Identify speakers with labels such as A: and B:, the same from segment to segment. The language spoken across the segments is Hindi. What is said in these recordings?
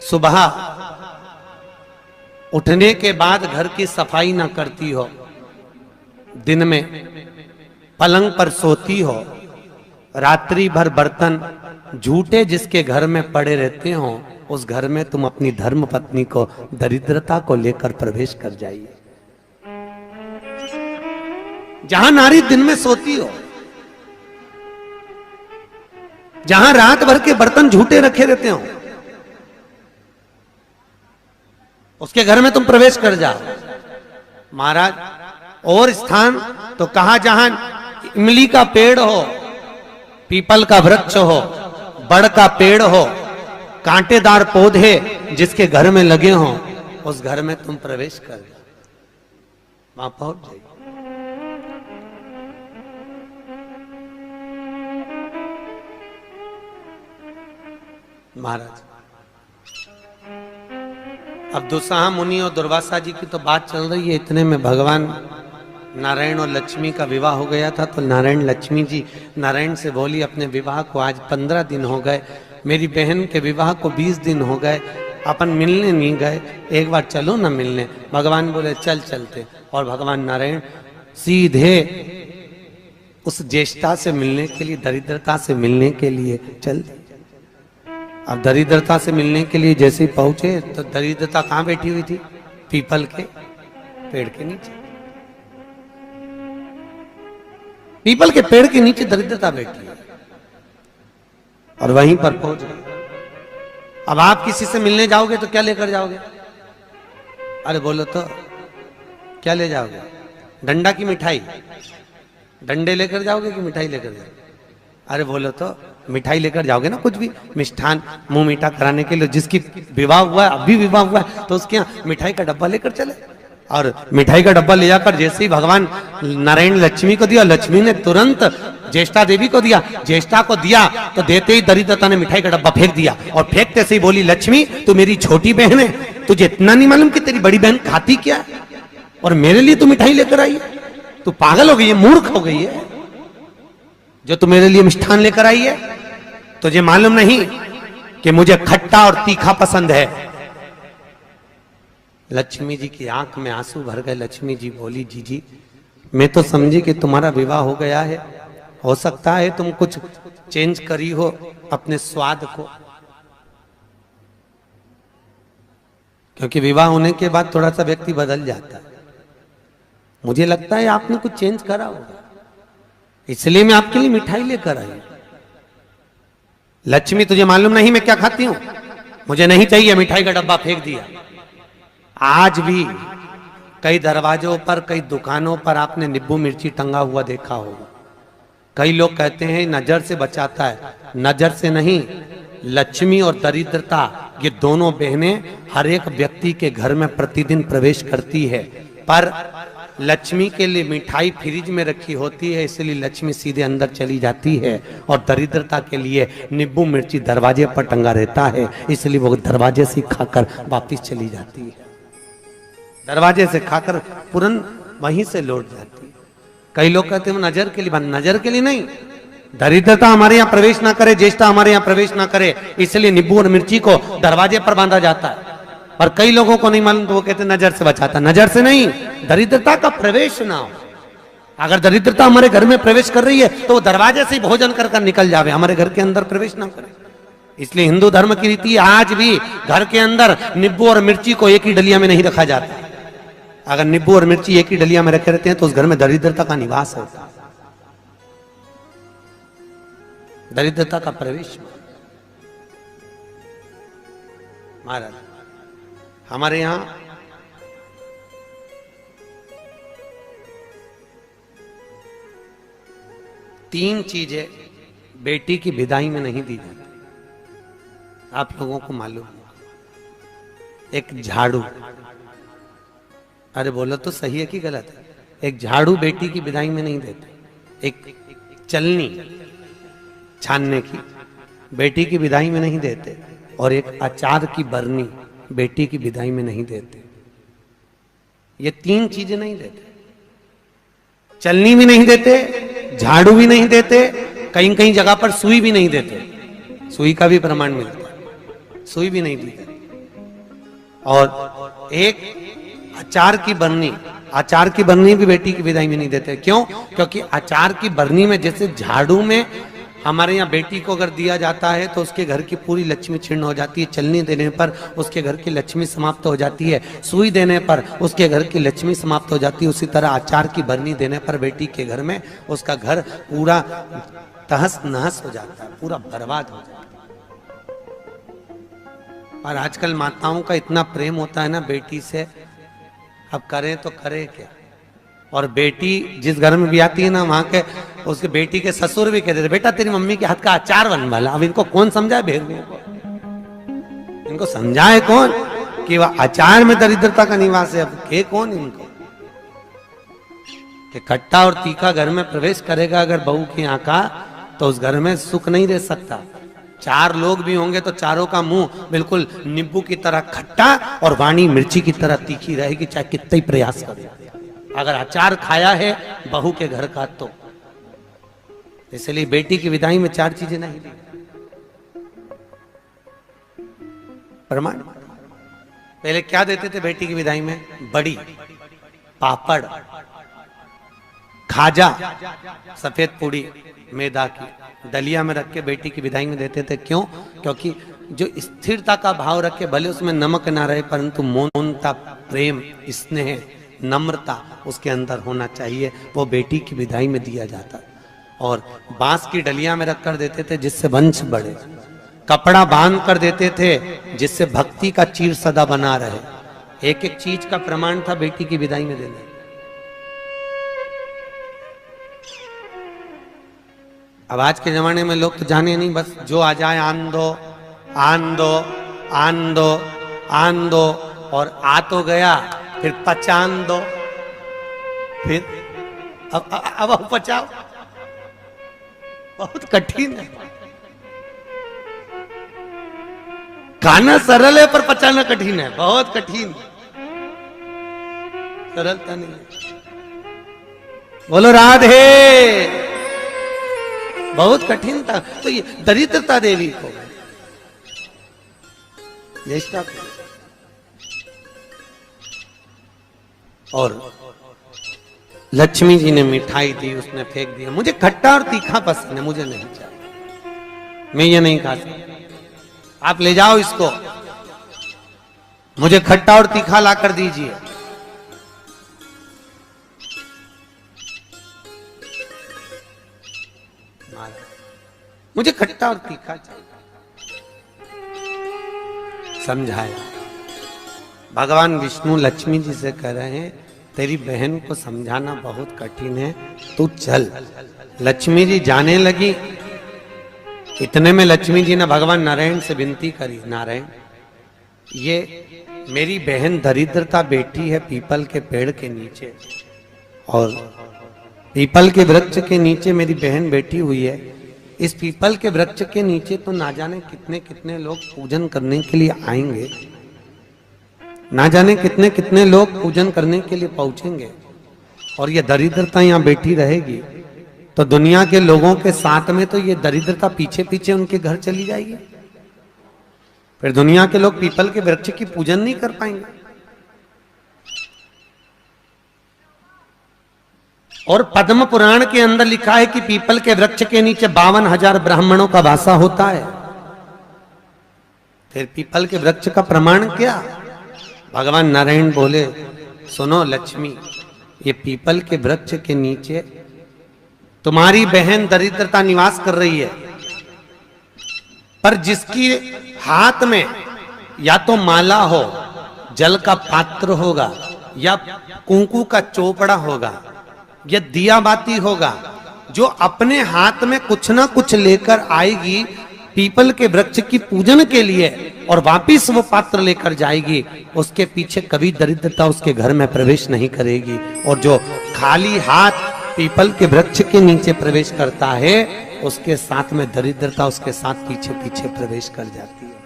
A: सुबह उठने के बाद घर की सफाई ना करती हो, दिन में पलंग पर सोती हो, रात्रि भर बर्तन झूठे जिसके घर में पड़े रहते हो, उस घर में तुम अपनी धर्म पत्नी को दरिद्रता को लेकर प्रवेश कर जाइए। जहां नारी दिन में सोती हो, जहां रात भर के बर्तन झूठे रखे रहते हो, उसके घर में तुम प्रवेश कर जाओ। महाराज और स्थान तो कहा जहां इमली का पेड़ हो, पीपल का वृक्ष हो, बड़ का पेड़ हो, कांटेदार पौधे जिसके घर में लगे हों, उस घर में तुम प्रवेश कर जाओ, वहां पहुंच जाइए। महाराज अब दुस्साह मुनि और दुर्वासा जी की तो बात चल रही है, इतने में भगवान नारायण और लक्ष्मी का विवाह हो गया था। तो नारायण लक्ष्मी जी नारायण से बोली, अपने विवाह को आज 15 दिन हो गए, मेरी बहन के विवाह को 20 दिन हो गए, अपन मिलने नहीं गए, एक बार चलो ना मिलने। भगवान बोले चल चलते, और भगवान नारायण सीधे उस ज्येष्ठा से मिलने के लिए, दरिद्रता से मिलने के लिए चल। अब दरिद्रता से मिलने के लिए जैसे ही पहुंचे तो दरिद्रता कहां बैठी हुई थी? पीपल के पेड़ के नीचे। पीपल के पेड़ के नीचे दरिद्रता बैठी है और वहीं पर पहुंच गए। अब आप किसी से मिलने जाओगे तो क्या लेकर जाओगे? अरे बोलो तो क्या ले जाओगे? डंडा की मिठाई? डंडे लेकर जाओगे कि मिठाई लेकर जाओगे? अरे बोलो तो मिठाई लेकर जाओगे ना, कुछ भी मिष्ठान मुंह मीठा कराने के लिए। जिसकी विवाह हुआ है, अभी विवाह हुआ है, तो उसके यहाँ मिठाई का डब्बा लेकर चले। और मिठाई का डब्बा ले जाकर जैसे ही भगवान नारायण लक्ष्मी को दिया, लक्ष्मी ने तुरंत ज्येष्ठा देवी को दिया। ज्येष्ठा को दिया तो देते ही दरिद्रता ने मिठाई का डब्बा फेंक दिया, और फेंकते से ही बोली, लक्ष्मी तू मेरी छोटी बहन है, तुझे इतना नहीं मालूम कि तेरी बड़ी बहन खाती क्या है, और मेरे लिए तू मिठाई लेकर आई है? तू पागल हो गई है, मूर्ख हो गई है, जो तू मेरे लिए मिष्ठान लेकर आई है। तुझे मालूम नहीं कि मुझे खट्टा और तीखा पसंद है। लक्ष्मी जी की आंख में आंसू भर गए। लक्ष्मी जी बोली, जीजी मैं तो समझी कि तुम्हारा विवाह हो गया है, हो सकता है तुम कुछ चेंज करी हो अपने स्वाद को, क्योंकि विवाह होने के बाद थोड़ा सा व्यक्ति बदल जाता है। मुझे लगता है आपने कुछ चेंज करा होगा, इसलिए मैं आपके लिए मिठाई लेकर आई। लक्ष्मी तुझे मालूम नहीं मैं क्या खाती हूं? मुझे नहीं चाहिए, मिठाई का डब्बा फेंक दिया। आज भी कई दरवाजों पर, कई दुकानों पर आपने नींबू मिर्ची टंगा हुआ देखा होगा। कई लोग कहते हैं नजर से बचाता है, नजर से नहीं, लक्ष्मी और दरिद्रता ये दोनों बहनें हर एक व्यक्ति के घर में प्रतिदिन प्रवेश करती है। पर लक्ष्मी के लिए मिठाई फ्रिज में रखी होती है, इसलिए लक्ष्मी सीधे अंदर चली जाती है, और दरिद्रता के लिए नींबू मिर्ची दरवाजे पर टंगा रहता है, इसलिए वो दरवाजे से खाकर वापिस चली जाती है। दरवाजे से खाकर तुरंत वहीं से लौट जाती है। कई लोग कहते हैं नजर के लिए, नजर के लिए नहीं, दरिद्रता हमारे यहाँ प्रवेश ना करे, ज्येष्ठा हमारे यहाँ प्रवेश ना करे, इसलिए नींबू और मिर्ची को दरवाजे पर बांधा जाता है। और कई लोगों को नहीं मालूम तो वो कहते हैं नजर से बचाता। नजर से नहीं, दरिद्रता का प्रवेश ना हो। अगर दरिद्रता हमारे घर में प्रवेश कर रही है तो वो दरवाजे से भोजन कर कर निकल जावे, हमारे घर के अंदर प्रवेश ना करे। इसलिए हिंदू धर्म की रीति आज भी घर के अंदर नींबू और मिर्ची को एक ही डलिया में नहीं रखा जाता। अगर नींबू और मिर्ची एक ही डलिया में रखे रहते हैं तो उस घर में दरिद्रता का निवास होता है, दरिद्रता का प्रवेश। महाराज हमारे यहां तीन चीजें बेटी की विदाई में नहीं दी जाती, आप लोगों को मालूम है। एक झाड़ू, अरे बोलो तो सही है कि गलत है? एक झाड़ू बेटी की विदाई में नहीं देते। एक चलनी छानने की बेटी की विदाई में नहीं देते, और एक अचार की बरनी बेटी की विदाई में नहीं देते। ये तीन चीजें नहीं देते, चलनी भी नहीं देते, झाड़ू भी नहीं देते, कहीं कहीं जगह पर सुई भी नहीं देते। सुई का भी प्रमाण मिलता है, सुई भी नहीं दी गई। और एक अचार की बरनी, अचार की बरनी भी बेटी की विदाई में नहीं देते। क्यों? क्योंकि अचार की बरनी में जैसे झाड़ू में हमारे यहाँ बेटी को अगर दिया जाता है तो उसके घर की पूरी लक्ष्मी छिन्न हो जाती है, चलनी देने पर उसके घर की लक्ष्मी समाप्त हो जाती है, सुई देने पर उसके घर की लक्ष्मी समाप्त हो जाती है, उसी तरह अचार की बरनी देने पर बेटी के घर में उसका घर पूरा तहस नहस हो जाता है, पूरा बर्बाद हो जाता है। और आजकल माताओं का इतना प्रेम होता है ना बेटी से, अब करें तो करे क्या। और बेटी जिस घर में भी आती है ना, वहां के उसके बेटी के ससुर भी कहते थे बेटा तेरी मम्मी के हाथ का अचार बन वाला। अब इनको कौन समझाए भेड़ियों को, इनको समझाए कौन कि वह अचार में दरिद्रता का निवास है। अब के कौन इनको कि खट्टा और तीखा घर में प्रवेश करेगा अगर बहू की यहाँ का, तो उस घर में सुख नहीं रह सकता। चार लोग भी होंगे तो चारों का मुंह बिल्कुल नींबू की तरह खट्टा और वाणी मिर्ची की तरह तीखी रहेगी, चाहे कितना ही प्रयास करे। अगर अचार खाया है बहू के घर का तो। इसलिए बेटी की विदाई में चार चीजें नहीं दी प्रमाण। पहले क्या देते थे बेटी की विदाई में? बड़ी, पापड़, खाजा, सफेद पूड़ी मैदा की, दलिया में रख के बेटी की विदाई में देते थे। क्यों? क्योंकि जो स्थिरता का भाव रखे, भले उसमें नमक ना रहे परंतु मौनता, प्रेम, स्नेह, नम्रता उसके अंदर होना चाहिए, वो बेटी की विदाई में दिया जाता। और बांस की डलिया में रख कर देते थे जिससे वंश बढ़े, कपड़ा बांध कर देते थे जिससे भक्ति का चीर सदा बना रहे। एक एक चीज का प्रमाण था बेटी की विदाई में देना। अब आज के जमाने में लोग तो जाने नहीं, बस जो आ जाए आन दो, आन दो, आन दो, आन दो, और आ तो गया फिर पचान दो, फिर अब पचाओ। बहुत कठिन है। खाना सरल है पर पचाना कठिन है, बहुत कठिन, सरलता नहीं है। बोलो राधे। बहुत कठिन था। तो ये दरिद्रता देवी को, ज्येष्ठा को, और लक्ष्मी जी ने मिठाई दी, उसने फेंक दिया। मुझे खट्टा और तीखा पसंद है, मुझे नहीं चाहिए, मैं ये नहीं खा सकता, आप ले जाओ इसको, मुझे खट्टा और तीखा ला कर दीजिए। मुझे खट्टा और तीखा चाहिए। समझाया। भगवान विष्णु लक्ष्मी जी से कह रहे हैं तेरी बहन को समझाना बहुत कठिन है, तू चल। लक्ष्मी जी जाने लगी। इतने में लक्ष्मी जी ने भगवान नारायण से विनती करी, नारायण ये मेरी बहन दरिद्रता बैठी है पीपल के पेड़ के नीचे, और पीपल के वृक्ष के नीचे मेरी बहन बैठी हुई है। इस पीपल के वृक्ष के नीचे तो ना जाने कितने कितने लोग पूजन करने के लिए आएंगे, ना जाने कितने कितने लोग पूजन करने के लिए पहुंचेंगे, और ये दरिद्रता यहाँ बैठी रहेगी तो दुनिया के लोगों के साथ में तो ये दरिद्रता पीछे पीछे उनके घर चली जाएगी। फिर दुनिया के लोग पीपल के वृक्ष की पूजन नहीं कर पाएंगे। और पद्म पुराण के अंदर लिखा है कि पीपल के वृक्ष के नीचे 52,000 ब्राह्मणों का वासा होता है। फिर पीपल के वृक्ष का प्रमाण क्या? भगवान नारायण बोले, सुनो लक्ष्मी, ये पीपल के वृक्ष के नीचे तुम्हारी बहन दरिद्रता निवास कर रही है, पर जिसकी हाथ में या तो माला हो, जल का पात्र होगा, या कुंकू का चोपड़ा होगा, या दिया बाती होगा, जो अपने हाथ में कुछ ना कुछ लेकर आएगी पीपल के वृक्ष की पूजन के लिए और वापिस वो पात्र लेकर जाएगी, उसके पीछे कभी दरिद्रता उसके घर में प्रवेश नहीं करेगी। और जो खाली हाथ पीपल के वृक्ष के नीचे प्रवेश करता है, उसके साथ में दरिद्रता उसके साथ पीछे पीछे प्रवेश कर जाती है।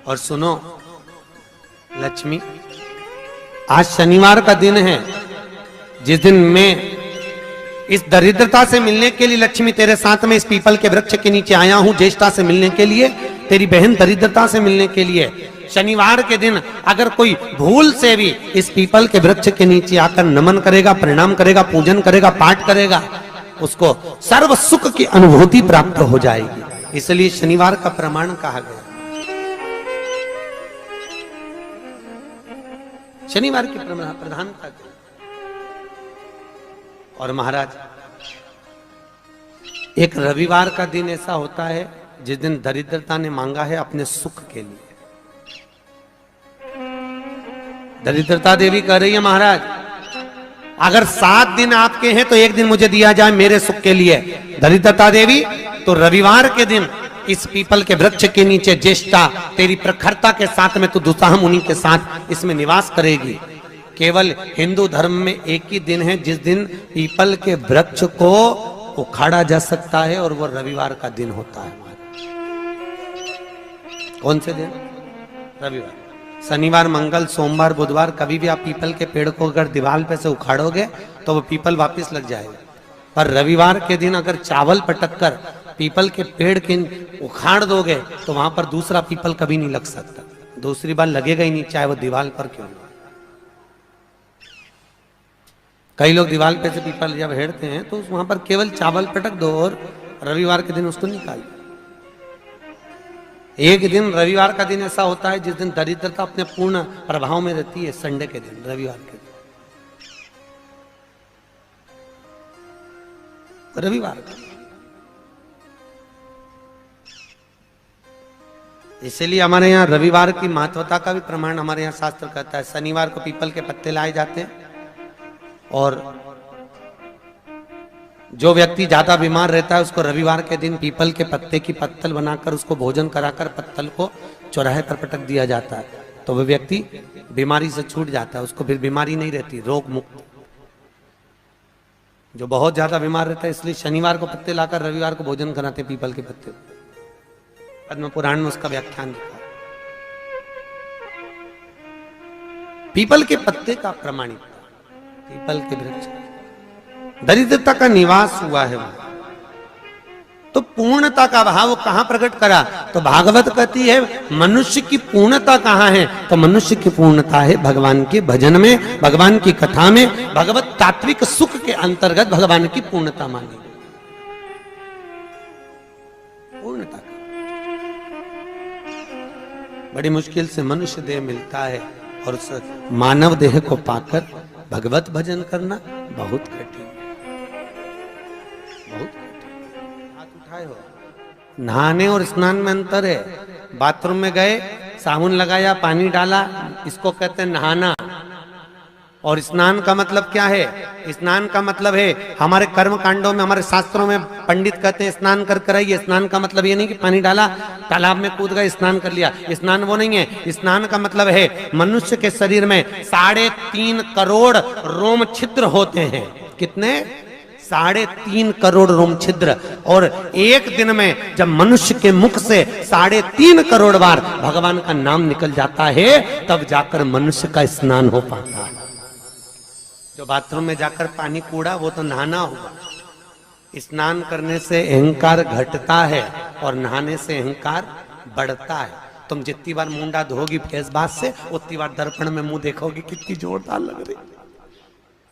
A: और सुनो लक्ष्मी, आज शनिवार का दिन है, जिस दिन मैं इस दरिद्रता से मिलने के लिए लक्ष्मी तेरे साथ में इस पीपल के वृक्ष के नीचे आया हूं, ज्येष्ठा से मिलने के लिए, तेरी बहन दरिद्रता से मिलने के लिए। शनिवार के दिन अगर कोई भूल से भी इस पीपल के वृक्ष के नीचे आकर नमन करेगा, प्रणाम करेगा, पूजन करेगा, पाठ करेगा, उसको सर्व सुख की अनुभूति प्राप्त हो जाएगी। इसलिए शनिवार का प्रमाण कहा गया। शनिवार की प्रधानता। और महाराज, एक रविवार का दिन ऐसा होता है जिस दिन दरिद्रता ने मांगा है अपने सुख के लिए। दरिद्रता देवी कह रही है, महाराज अगर 7 दिन आपके हैं तो एक दिन मुझे दिया जाए मेरे सुख के लिए। दरिद्रता देवी, तो रविवार के दिन इस पीपल के वृक्ष के नीचे ज्येष्ठा तेरी प्रखरता के साथ में तू दुसाह मुनि के साथ इसमें निवास करेगी। केवल हिंदू धर्म में एक ही दिन है जिस दिन पीपल के वृक्ष को उखाड़ा जा सकता है, और वो रविवार का दिन होता है। कौन से दिन? रविवार। शनिवार, मंगल, सोमवार, बुधवार कभी भी आप पीपल के पेड़ को अगर दीवार पे से उखाड़ोगे तो वो पीपल वापस लग जाएगा। पर रविवार के दिन अगर चावल पटक कर पीपल के पेड़ के उखाड़ दोगे तो वहां पर दूसरा पीपल कभी नहीं लग सकता, दूसरी बार लगेगा ही नहीं, चाहे वो दीवार पर क्यों ना। कई लोग दीवार पे से पीपल जब हेड़ते हैं तो वहां पर केवल चावल पटक दो और रविवार के दिन उसको निकाल। एक दिन रविवार का दिन ऐसा होता है जिस दिन दरिद्रता अपने पूर्ण प्रभाव में रहती है, संडे के दिन, रविवार के दिन, रविवार का। इसलिए हमारे यहाँ रविवार की महत्वता का भी प्रमाण हमारे यहाँ शास्त्र कहता है। शनिवार को पीपल के पत्ते लाए जाते हैं, और जो व्यक्ति ज्यादा बीमार रहता है उसको रविवार के दिन पीपल के पत्ते की पत्तल बनाकर उसको भोजन कराकर पत्तल को चौराहे पर पटक दिया जाता है, तो वह व्यक्ति बीमारी से छूट जाता है, उसको फिर बीमारी नहीं रहती, रोग मुक्त। जो बहुत ज्यादा बीमार रहता है इसलिए शनिवार को पत्ते लाकर रविवार को भोजन कराते पीपल के पत्ते। पद्म पुराण में उसका व्याख्यान लिखा। पीपल के पत्ते का प्रमाणित, पीपल के वृक्ष, दरिद्रता का निवास हुआ है वहां, तो पूर्णता का भाव कहां प्रकट करा? तो भागवत कहती है मनुष्य की पूर्णता कहां है? तो मनुष्य की पूर्णता है भगवान के भजन में, भगवान की कथा में, भगवत तात्विक सुख के अंतर्गत भगवान की पूर्णता मानी। पूर्णता का बड़ी मुश्किल से मनुष्य देह मिलता है, और उस मानव देह को पाकर भगवत भजन करना बहुत कठिन, बहुत कठिन। हाथ उठाए हो। नहाने और स्नान में अंतर है। बाथरूम में गए, साबुन लगाया, पानी डाला, इसको कहते हैं नहाना। और स्नान का मतलब क्या है? स्नान का मतलब है हमारे कर्म कांडों में, हमारे शास्त्रों में पंडित कहते हैं स्नान कर कर आइए। स्नान का मतलब ये नहीं कि पानी डाला, तालाब में कूद गए, स्नान कर लिया, स्नान वो नहीं है। स्नान का मतलब है मनुष्य के शरीर में 3.5 करोड़ रोम छिद्र होते हैं। कितने? 3.5 करोड़ रोम छिद्र। और एक दिन में जब मनुष्य के मुख से 3.5 करोड़ बार भगवान का नाम निकल जाता है, तब जाकर मनुष्य का स्नान हो पाता है। जो बाथरूम में जाकर पानी कूड़ा वो तो नहाना होगा। स्नान करने से अहंकार घटता है और नहाने से अहंकार बढ़ता है। तुम जितनी बार मुंडा धोगी फेस बात से, उतनी बार दर्पण में मुंह देखोगी कितनी जोरदार लग रही,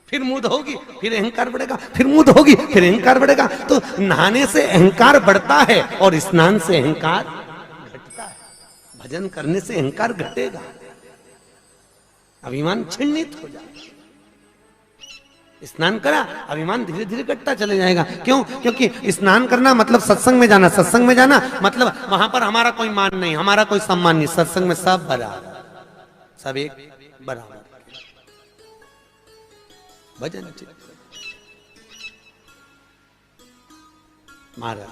A: फिर मुंह धोगी, फिर अहंकार बढ़ेगा, फिर मुंह धोगी, फिर अहंकार बढ़ेगा। तो नहाने से अहंकार बढ़ता है और स्नान से अहंकार घटता है। भजन करने से अहंकार घटेगा, अभिमान छिन्नित हो जाएगा। स्नान करा, अभिमान धीरे धीरे घटता चले जाएगा। क्यों? क्योंकि स्नान करना मतलब सत्संग में जाना, सत्संग में जाना मतलब वहां पर हमारा कोई मान नहीं, हमारा कोई सम्मान नहीं। सत्संग में सब बराबर, सब एक बराबर। भजन महाराज,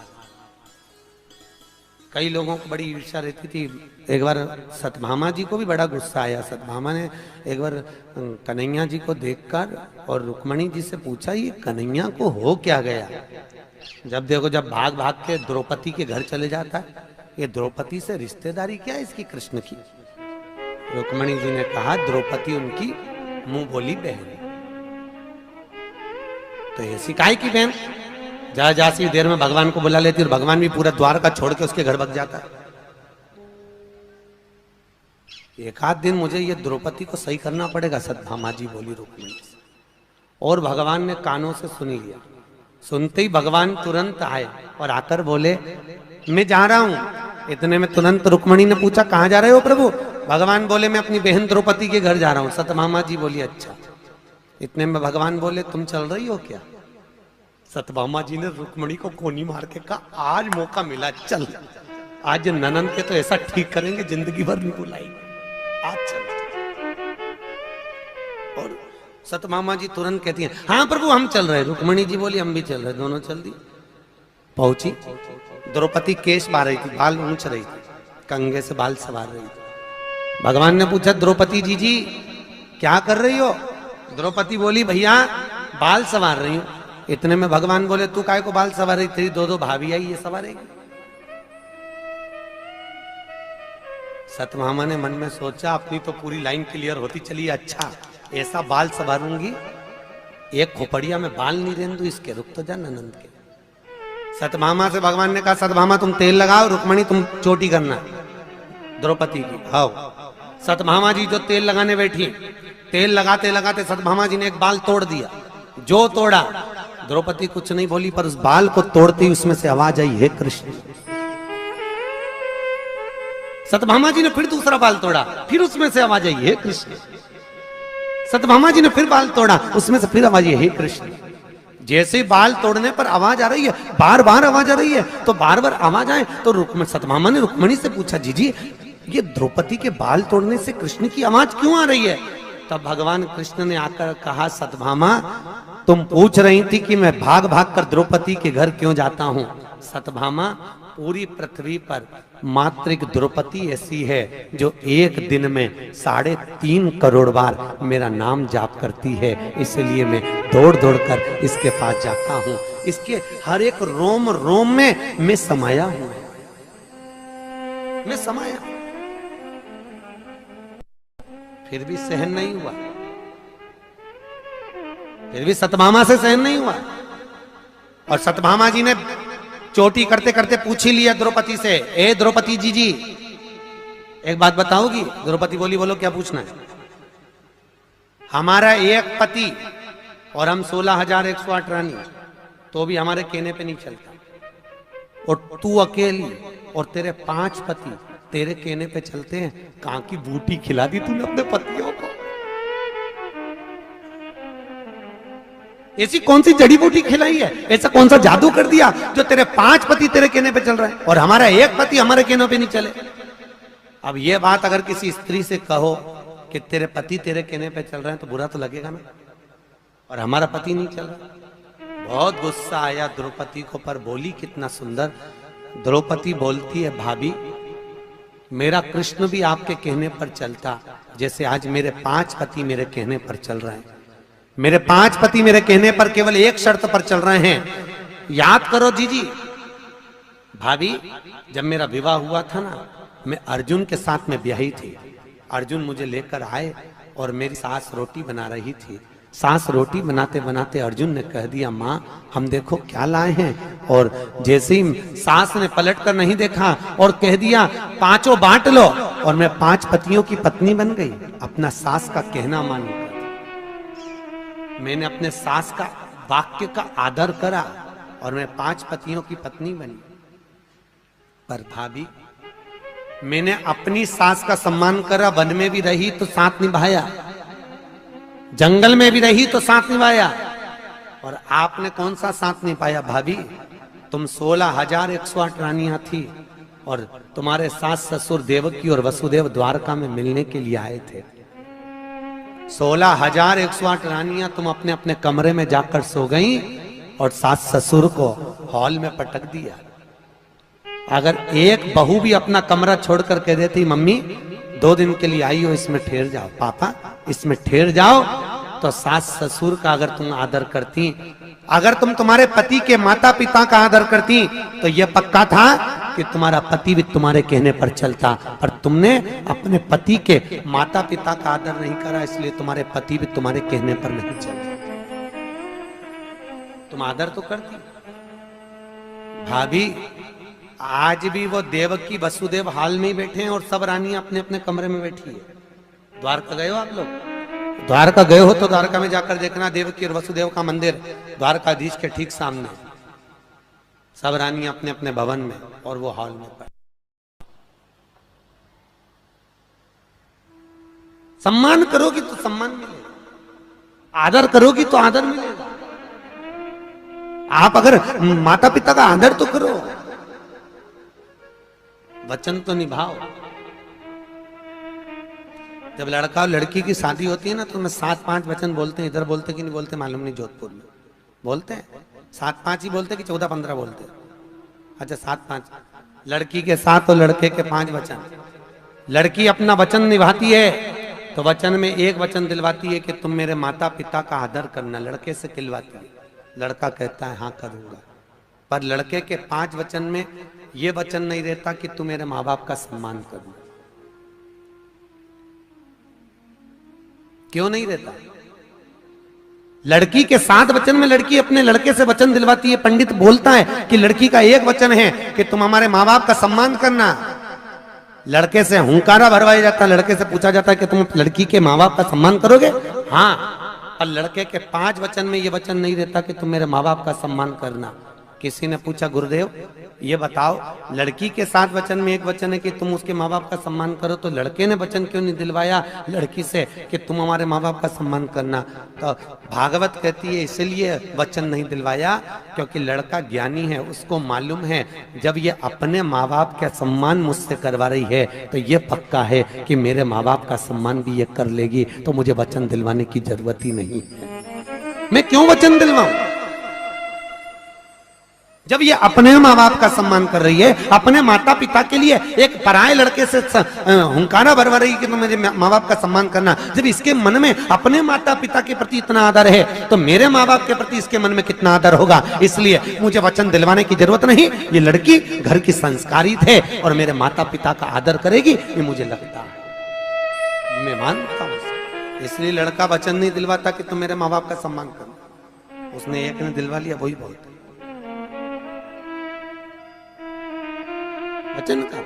A: कई लोगों को बड़ी ईर्ष्या रहती थी। एक बार सतभामा जी को भी बड़ा गुस्सा आया। सतभामा ने एक बार कन्हैया जी को देखकर और रुक्मणी जी से पूछा, ये कन्हैया को हो क्या गया? जब देखो, जब भाग भाग के द्रौपदी के घर चले जाता है, ये द्रौपदी से रिश्तेदारी क्या है इसकी कृष्ण की? रुक्मणी जी ने कहा, द्रौपदी उनकी मुंह बोली बहन। तो ऐसी काहे की बहन, जा जा सी देर में भगवान को बुला लेती और भगवान भी पूरा द्वार का छोड़ के उसके घर भग जाता है। एक आध दिन मुझे ये द्रौपदी को सही करना पड़ेगा, सत्यभामा जी बोली रुक्मिणी से। और भगवान ने कानों से सुन लिया। सुनते ही भगवान तुरंत आए और आकर बोले मैं जा रहा हूं। इतने में तुरंत रुक्मिणी ने पूछा कहां जा रहे हो प्रभु? भगवान बोले मैं अपनी बहन द्रौपदी के घर जा रहा हूं। सत्यभामा जी बोली अच्छा। इतने में भगवान बोले तुम चल रही हो क्या? सत्यभामा जी ने रुक्मिणी को कोनी मार के कहा आज मौका मिला, चल आज ननंद के तो ऐसा ठीक करेंगे जिंदगी भर नहीं बुलाएंगे, आज चल। और सत्यभामा जी तुरंत कहती हैं हाँ प्रभु हम चल रहे। रुक्मिणी जी बोली हम भी चल रहे। दोनों चल दी। पहुंची, द्रौपदी केश बार रही थी, बाल ऊंच रही थी, कंघे से बाल सवार रही थी। भगवान ने पूछा द्रौपदी जी क्या कर रही हो? द्रौपदी बोली भैया बाल संवार रही हूं। इतने में भगवान बोले तू काय को बाल संवार रही? तेरी दो दो भाभी आई, ये संवारेगी। सत्यभामा ने मन में सोचा अपनी तो पूरी लाइन क्लियर होती चली, अच्छा ऐसा बाल संवारूंगी, एक खोपड़िया में बाल नहीं रहने दूं इसके, रुक तो जा ननंद के। सत्यभामा से भगवान ने कहा सत्यभामा तुम तेल लगाओ, रुक्मिणी तुम चोटी करना द्रौपदी की। आओ। सत्यभामा जी जो तेल लगाने बैठी, तेल लगाते लगाते सत्यभामा जी ने एक बाल तोड़ दिया। जो तोड़ा, द्रौपदी कुछ नहीं बोली, पर उस बाल को तोड़ती उसमें से आवाज आई हे कृष्ण। सत्यभामा जी ने फिर दूसरा बाल तोड़ा, फिर उसमें से आवाज आई हे कृष्ण। सत्यभामा जी ने फिर बाल तोड़ा, उसमें से फिर आवाज आई हे कृष्ण। जैसे बाल तोड़ने पर आवाज आ रही है, बार बार आवाज आ रही है, तो बार बार आवाज आए तो सत्यभामा ने रुक्मिणी से पूछा जी ये द्रौपदी के बाल तोड़ने से कृष्ण की आवाज क्यों आ रही है? तब भगवान कृष्ण ने आकर कहा सत्यभामा तुम पूछ रही थी कि मैं भाग भाग कर द्रौपदी के घर क्यों जाता हूं। सत्यभामा पूरी पृथ्वी पर मात्र एक द्रौपदी ऐसी है जो एक दिन में 3.5 करोड़ बार मेरा नाम जाप करती है, इसलिए मैं दौड़ दौड़ कर इसके पास जाता हूं। इसके हर एक रोम रोम में मैं समाया हूं, मैं समाया। फिर भी सहन नहीं हुआ, फिर भी सत्यभामा से सहन नहीं हुआ। और सत्यभामा जी ने चोटी करते करते पूछ ही लिया द्रौपदी से, ए द्रौपदी जी एक बात बताओगी? द्रौपदी बोली बोलो क्या पूछना है? हमारा एक पति और हम 16,108 रानी, तो भी हमारे कहने पे नहीं चलता। और तू अकेली और तेरे 5 पति तेरे कहने पे चलते हैं। कहां की बूटी खिला दी तूने अपने पतियों को? ऐसी कौन सी जड़ी बूटी खिलाई है? ऐसा कौन सा जादू कर दिया जो तेरे 5 पति तेरे कहने पे चल रहे हैं और हमारा एक पति हमारे कहने पे नहीं चले? अब ये बात अगर किसी स्त्री से कहो कि तेरे पति तेरे कहने पे चल रहे हैं तो बुरा तो लगेगा ना, और हमारा पति नहीं चल रहा। बहुत गुस्सा आया द्रौपदी को, पर बोली कितना सुंदर। द्रौपदी बोलती है भाभी मेरा कृष्ण भी आपके कहने पर चलता, जैसे आज मेरे 5 पति मेरे कहने पर चल रहे हैं। मेरे 5 पति मेरे कहने पर केवल एक शर्त पर चल रहे हैं। याद करो जी भाभी, जब मेरा विवाह हुआ था ना, मैं अर्जुन के साथ में ब्याही थी। अर्जुन मुझे लेकर आए और मेरी सास रोटी बना रही थी। सास रोटी बनाते बनाते अर्जुन ने कह दिया माँ हम देखो क्या लाए हैं, और जैसे ही सास ने पलट कर नहीं देखा और कह दिया 5 बांट लो, और मैं 5 पतियों की पत्नी बन गई। अपना सास का कहना मानकर मैंने अपने सास का वाक्य का आदर करा और मैं 5 पतियों की पत्नी बनी। पर भाभी मैंने अपनी सास का सम्मान करा, वन में भी रही तो साथ निभाया, जंगल में भी रही तो साथ निभाया, और आपने कौन सा साथ निभाया भाभी? तुम 16,108 रानियां थी और तुम्हारे सास ससुर देवकी और वसुदेव द्वारका में मिलने के लिए आए थे। 16,108 रानियां तुम अपने अपने कमरे में जाकर सो गई और सास ससुर को हॉल में पटक दिया। अगर एक बहू भी अपना कमरा छोड़कर कह देती मम्मी 2 दिन के लिए आई हो, इसमें ठहर जाओ, पापा इसमें ठहर जाओ, तो सास ससुर का अगर तुम आदर करती, अगर तुम तुम्हारे पति के माता पिता का आदर करती, तो यह पक्का था कि तुम्हारा पति भी तुम्हारे कहने पर चलता। पर तुमने अपने पति के माता पिता का आदर नहीं करा, इसलिए तुम्हारे पति भी तुम्हारे कहने पर नहीं चलते। तुम आदर तो करती। भाभी आज भी वो देवकी वसुदेव हाल में ही बैठे हैं और सब रानियां अपने अपने कमरे में बैठी है। द्वारका गए हो आप लोग? द्वारका गए हो तो द्वारका में जाकर देखना, देवकी और वसुदेव का मंदिर द्वारकाधीश के ठीक सामने, सब रानियां अपने अपने भवन में और वो हॉल में। सम्मान करोगी तो सम्मान मिलेगा, आदर करोगी तो आदर मिलेगा। आप अगर माता पिता का आदर तो करो, वचन तो निभाओ। जब लड़का और लड़की की शादी होती है ना तो मैं 7-5 वचन बोलते हैं। इधर बोलते कि नहीं बोलते मालूम नहीं, जोधपुर में बोलते हैं 7-5 ही बोलते कि 14-15 बोलते हैं? अच्छा 7-5। लड़की के 7 और लड़के के 5 वचन। लड़की अपना वचन निभाती है तो वचन में एक वचन दिलवाती है कि तुम मेरे माता पिता का आदर करना, लड़के से दिलवाती है। लड़का कहता है हाँ करूंगा। पर लड़के के 5 वचन में यह वचन नहीं रहता कि तू मेरे माँ बाप का सम्मान करना। क्यों नहीं रहता? लड़की के 7 वचन में लड़की अपने लड़के से वचन दिलवाती है। पंडित बोलता है कि लड़की का एक वचन है कि तुम हमारे माँ बाप का सम्मान करना। लड़के से हुंकारा भरवाया जाता है, लड़के से पूछा जाता है कि तुम लड़की के माँ बाप का सम्मान करोगे? हाँ। और लड़के के 5 वचन में यह वचन नहीं रहता कि तुम मेरे माँ बाप का सम्मान करना। किसी ने पूछा गुरुदेव ये बताओ, लड़की के 7 वचन में एक वचन है कि तुम उसके माँ बाप का सम्मान करो, तो लड़के ने वचन क्यों नहीं दिलवाया लड़की से कि तुम हमारे माँ बाप का सम्मान करना? तो भागवत कहती है इसलिए वचन नहीं दिलवाया क्योंकि लड़का ज्ञानी है, उसको मालूम है जब ये अपने माँ बाप का सम्मान मुझसे करवा रही है तो ये पक्का है कि मेरे माँ बाप का सम्मान भी ये कर लेगी, तो मुझे वचन दिलवाने की जरूरत ही नहीं है। मैं क्यों वचन दिलवाऊं? जब ये अपने माँ बाप का सम्मान कर रही है, अपने माता पिता के लिए एक पराये लड़के से हुंकारा भरवा रही है कि तुम मेरे माँ बाप का सम्मान करना, जब इसके मन में अपने माता पिता के प्रति इतना आदर है तो मेरे माँ बाप के प्रति इसके मन में कितना आदर होगा। इसलिए मुझे वचन दिलवाने की जरूरत नहीं। ये लड़की घर की संस्कारित है और मेरे माता पिता का आदर करेगी, ये मुझे लगता है, मैं मानता हूं। इसलिए लड़का वचन नहीं दिलवाता कि तुम मेरे माँ बाप का सम्मान करना। उसने एक ने दिलवा लिया, वही बहुत वचन का